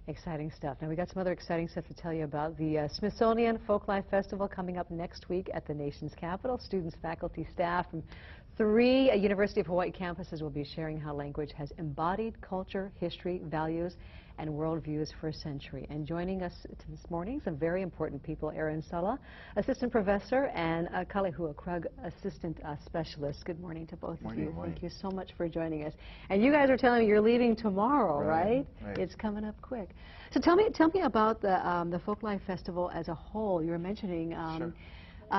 Exciting stuff. Now, we got some other exciting stuff to tell you about. The Smithsonian Folk Festival coming up next week at the nation's capital. Students, faculty, staff from 3 University of Hawaii campuses will be sharing how language has embodied culture, history, values, and worldviews for a century. And joining us this morning, some very important people: Aaron Sala, assistant professor, and Kalehua Krug, assistant specialist. Good morning to both of you. Thank you so much for joining us. And you guys are telling me you're leaving tomorrow, right? It's coming up quick. So tell me about the Folklife Festival as a whole. You were mentioning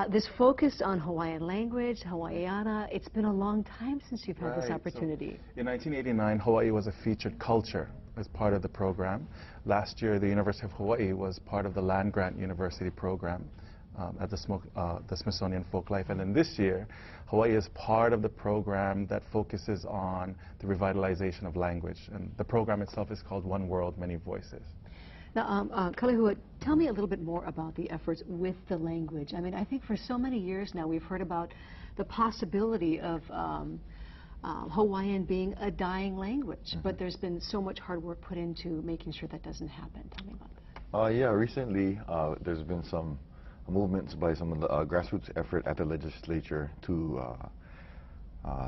this focus on Hawaiian language, Hawaiiana. It's been a long time since you've had this opportunity. So in 1989, Hawaii was a featured culture as part of the program. Last year, the University of Hawaii was part of the Land Grant University program at the Smithsonian Folk Life. And then this year, Hawaii is part of the program that focuses on the revitalization of language. And the program itself is called One World, Many Voices. Now, Kalehua, tell me a little bit more about the efforts with the language. I mean, I think for so many years now we've heard about the possibility of Hawaiian being a dying language, but there's been so much hard work put into making sure that doesn't happen. Tell me about that. Yeah, recently there's been some movements by some of the grassroots effort at the legislature to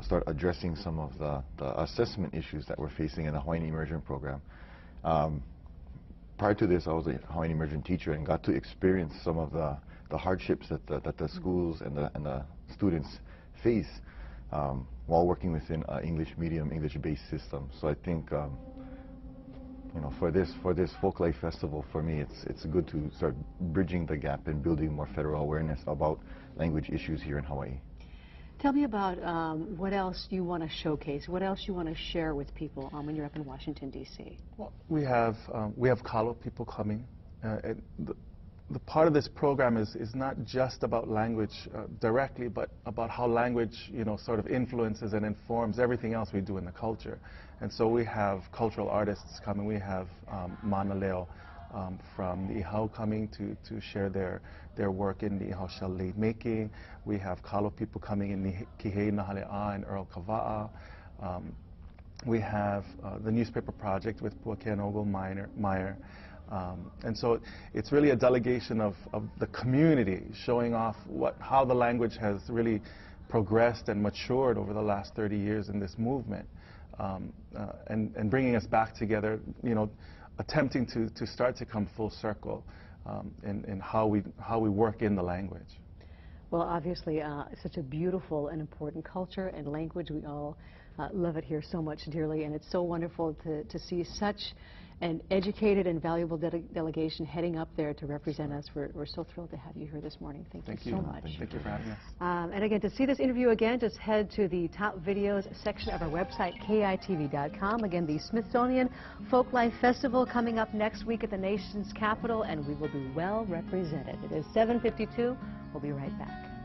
start addressing some of the assessment issues that we're facing in the Hawaiian Immersion program. Prior to this, I was a Hawaiian Immersion teacher and got to experience some of the hardships that the schools and the students face while working within an English medium, English-based system. So I think, you know, for this Folk Life Festival, for me, it's good to start bridging the gap and building more federal awareness about language issues here in Hawaii. Tell me about what else you want to showcase, what else you want to share with people when you're up in Washington, D.C. Well, we have Kalo people coming. The part of this program is not just about language directly, but about how language, you know, sort of influences and informs everything else we do in the culture. And so we have cultural artists coming. We have Mana Leo from the Ihau coming to share their work in the Ihau shell lead making. We have Kalo people coming in the Kihei Nahale'a and Earl Kava'a. We have the newspaper project with Puakeanogo Meyer. And so it's really a delegation of the community showing off how the language has really progressed and matured over the last 30 years in this movement, and bringing us back together, you know, attempting to start to come full circle in how we work in the language. Well, obviously, it's such a beautiful and important culture and language. We all love it here so much dearly, and it's so wonderful to see such an educated and valuable delegation heading up there to represent us. We're so thrilled to have you here this morning. Thank you so much. Thank you for having us. And again, to see this interview again, just head to the top videos section of our website, KITV.com. Again, the Smithsonian Folk Life Festival coming up next week at the nation's capital, and we will be well represented. It is 7:52. We'll be right back.